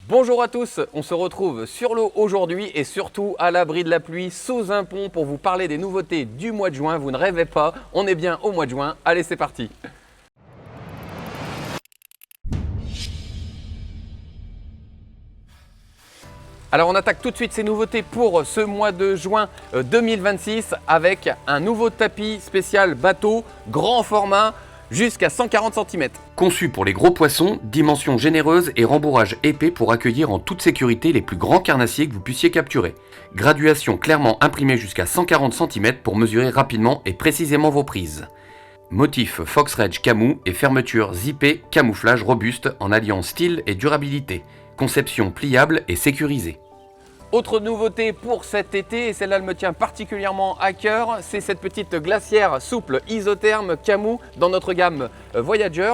Bonjour à tous, on se retrouve sur l'eau aujourd'hui et surtout à l'abri de la pluie sous un pont pour vous parler des nouveautés du mois de juin. Vous ne rêvez pas, on est bien au mois de juin. Allez, c'est parti. Alors on attaque tout de suite ces nouveautés pour ce mois de juin 2026 avec un nouveau tapis spécial bateau, grand format, jusqu'à 140 cm. Conçu pour les gros poissons, dimension généreuse et rembourrage épais pour accueillir en toute sécurité les plus grands carnassiers que vous puissiez capturer. Graduation clairement imprimée jusqu'à 140 cm pour mesurer rapidement et précisément vos prises. Motif Fox Reg Camus et fermeture zippée camouflage robuste en alliant style et durabilité. Conception pliable et sécurisée. Autre nouveauté pour cet été, et celle-là elle me tient particulièrement à cœur, c'est cette petite glacière souple isotherme Camus dans notre gamme Voyager.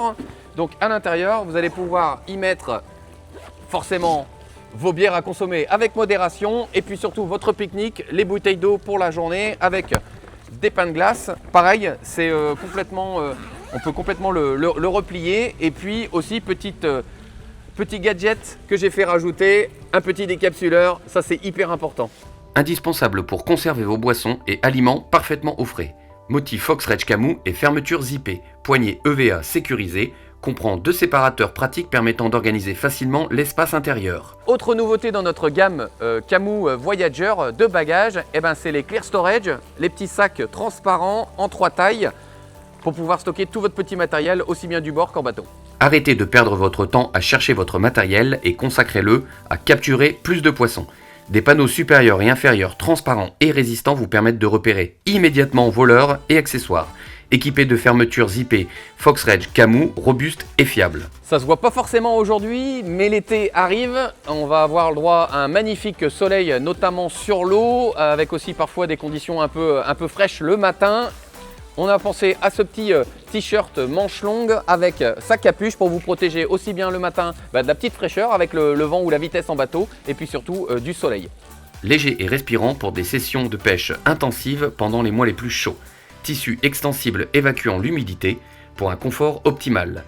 Donc à l'intérieur, vous allez pouvoir y mettre forcément vos bières à consommer avec modération et puis surtout votre pique-nique, les bouteilles d'eau pour la journée avec des pains de glace. Pareil, c'est on peut complètement le replier et puis aussi petit gadget que j'ai fait rajouter, un petit décapsuleur, ça c'est hyper important. Indispensable pour conserver vos boissons et aliments parfaitement au frais. Motif Fox Reg Camus et fermeture zippée. Poignée EVA sécurisée. Comprend 2 séparateurs pratiques permettant d'organiser facilement l'espace intérieur. Autre nouveauté dans notre gamme Camus Voyager de bagages, c'est les Clear Storage, les petits sacs transparents en 3 tailles pour pouvoir stocker tout votre petit matériel aussi bien du bord qu'en bateau. Arrêtez de perdre votre temps à chercher votre matériel et consacrez-le à capturer plus de poissons. Des panneaux supérieurs et inférieurs transparents et résistants vous permettent de repérer immédiatement voleurs et accessoires. Équipés de fermetures zippées Fox Reg Camus, robustes et fiables. Ça se voit pas forcément aujourd'hui, mais l'été arrive. On va avoir le droit à un magnifique soleil, notamment sur l'eau, avec aussi parfois des conditions un peu fraîches le matin. On a pensé à ce petit t-shirt manche longue avec sa capuche pour vous protéger aussi bien le matin de la petite fraîcheur avec le vent ou la vitesse en bateau et puis surtout du soleil. Léger et respirant pour des sessions de pêche intensives pendant les mois les plus chauds. Tissu extensible évacuant l'humidité pour un confort optimal.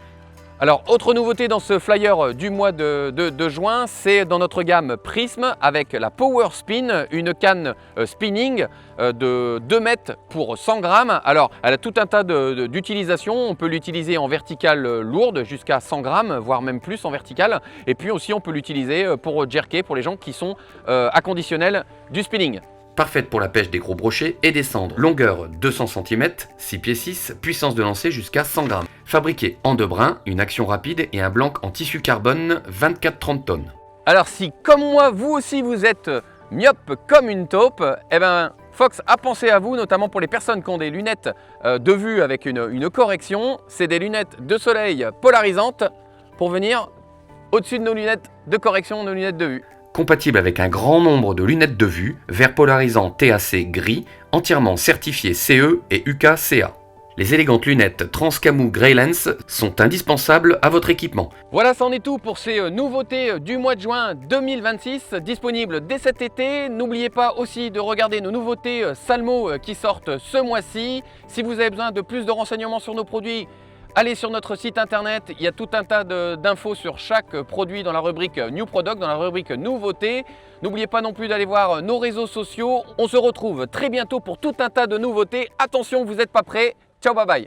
Alors, autre nouveauté dans ce flyer du mois de juin, c'est dans notre gamme Prism avec la Power Spin, une canne spinning de 2 mètres pour 100 grammes. Alors, elle a tout un tas d'utilisations. On peut l'utiliser en verticale lourde jusqu'à 100 grammes, voire même plus en verticale. Et puis aussi, on peut l'utiliser pour jerker pour les gens qui sont à conditionnel du spinning. Parfaite pour la pêche des gros brochets et des cendres. Longueur 200 cm, 6 pieds 6, puissance de lancer jusqu'à 100 grammes. Fabriqué en 2 brins, une action rapide et un blanc en tissu carbone 24-30 tonnes. Alors si comme moi, vous aussi vous êtes myope comme une taupe, Fox a pensé à vous, notamment pour les personnes qui ont des lunettes de vue avec une correction. C'est des lunettes de soleil polarisantes pour venir au-dessus de nos lunettes de correction, nos lunettes de vue. Compatible avec un grand nombre de lunettes de vue, verre polarisant TAC gris, entièrement certifié CE et UKCA. Les élégantes lunettes Transcamus Grey Lens sont indispensables à votre équipement. Voilà, c'en est tout pour ces nouveautés du mois de juin 2026, disponibles dès cet été. N'oubliez pas aussi de regarder nos nouveautés Salmo qui sortent ce mois-ci. Si vous avez besoin de plus de renseignements sur nos produits, allez sur notre site internet, il y a tout un tas d'infos sur chaque produit dans la rubrique New Product, dans la rubrique Nouveautés. N'oubliez pas non plus d'aller voir nos réseaux sociaux. On se retrouve très bientôt pour tout un tas de nouveautés. Attention, vous n'êtes pas prêts. Ciao, bye bye.